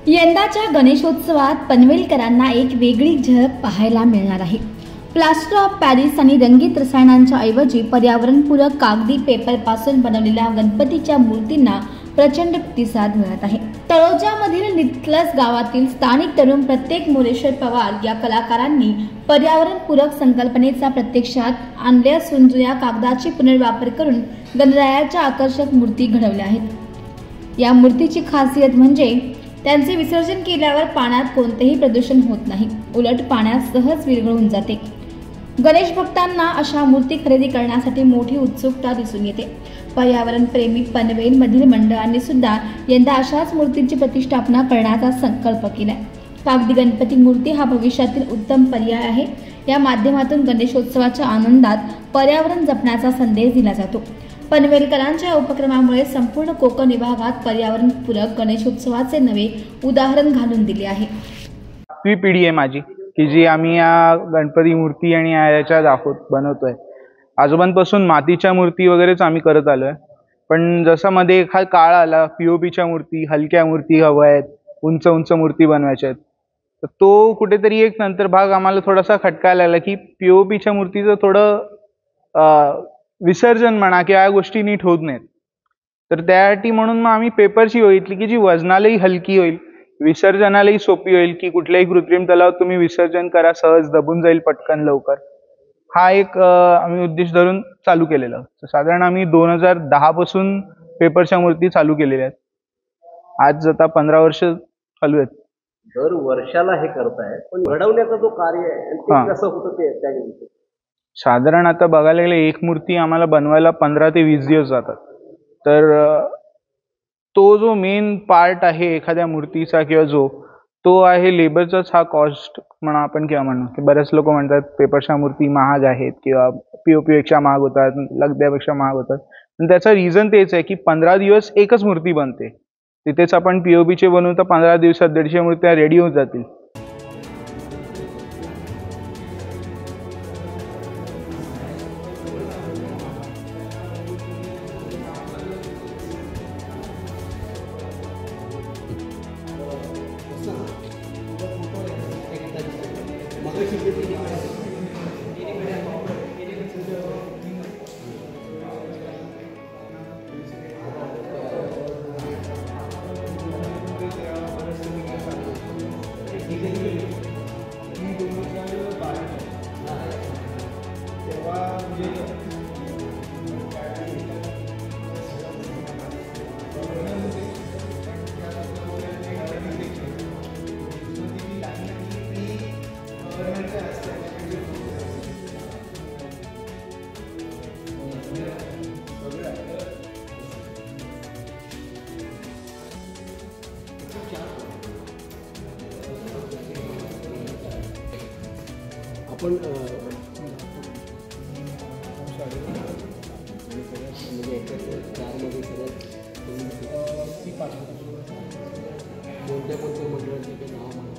यंदाच्या गणेशोत्सवात पनवेलकरांना एक वेगळी झलक पाहायला मिळणार आहे। प्लास्टर ऑफ पॅरिस आणि रंगीत रसायनांच्या ऐवजी पर्यावरणपूरक कागदी पेपरपासून बनवलेल्या गणपतीच्या मूर्तींना प्रचंड प्रतिसाद मिळत आहे। तळोजामधील नितलस गावातील स्थानिक तरुण प्रत्येक मोरेश्वर पवार या कलाकारांनी पर्यावरणपूरक संकल्पनेचा प्रत्यक्षात आणले असून जुन्या कागदाची पुनर्वापर करून गणरायाच्या आकर्षक मूर्ती घडवल्या आहेत। या मूर्तीची खासियत म्हणजे त्यांचे विसर्जन केल्यावर पाण्यात कोणतेही प्रदूषण होत नाही, उलट पाण्यात सहज विरघळून जाते। गणेश भक्तांना अशा मूर्ती खरेदी करण्यासाठी मोठी उत्सुकता दिसून येते। पर्यावरण प्रेमी पनवेल मधील मंडळांनी सुद्धा यंदा अशाच मूर्तींची प्रतिष्ठापना करण्याचा संकल्प केलाय। कागदी गणपती मूर्ती हा भविष्यातील उत्तम पर्याय आहे। या माध्यमातून गणेशोत्सवाच्या आनंदात पर्यावरण जपण्याचा संदेश दिला जातो। पनवेलकरांच्या उपक्रमामुळे संपूर्ण कोकण विभागात पर्यावरणपूरक गणेशोत्सवाचे नवे उदाहरण घालून दिले आहे। ही पिढी आहे माझी की जी आम्ही या गणपती मूर्ती आणि याच्या बनवतोय। आजोबांपासून मातीच्या मूर्ती वगैरेच आम्ही करत आलोय, पण जसं मध्ये एखाद काळ आला पीओपीच्या मूर्ती, हलक्या मूर्ती हव्या आहेत, उंच उंच मूर्ती बनवायच्या आहेत, तर तो कुठेतरी एक नंतर भाग आम्हाला थोडासा खटकायला लागला की पीओपीच्या मूर्तीचं थोडं विसर्जन म्हणा किंवा या गोष्टी नीट होत नाहीत। तर त्यासाठी म्हणून मग आम्ही पेपरची बघितली की जी वजनालाही हलकी होईल, विसर्जनालाही सोपी होईल, की कुठल्याही कृत्रिम तलावात तुम्ही विसर्जन करा, सहज दबून जाईल पटकन लवकर। हा एक आम्ही उद्देश धरून चालू केलेला। साधारण आम्ही 2010 पासून पेपरच्या मूर्ती चालू केलेल्या आहेत। आज आता 15 वर्ष चालू आहेत। दर वर्षाला हे करताय, पण घडवण्याचा जो कार्य आहे ते कसं होतं ते त्याविषयी साधारण आता बघायला गेले एक मूर्ती आम्हाला बनवायला 15 ते 20 दिवस जातात। तर तो जो मेन पार्ट आहे एखाद्या मूर्तीचा किंवा तो आहे लेबरचाच हा कॉस्ट म्हणा आपण किंवा म्हणू की बरेच लोक म्हणतात पेपरच्या मूर्ती महाग आहेत किंवा पीओपीपेक्षा महाग होतात, लगद्यापेक्षा महाग होतात, पण त्याचं रिझन तेच आहे की 15 दिवस एकच मूर्ती बनते। तिथेच आपण पीओपीचे बनवू तर 15 दिवसात 150 मूर्त्या रेडी होऊन जातील। आपण म्हणजे 4मध्ये सगळ्यात कोणत्या मंडळाचे नाव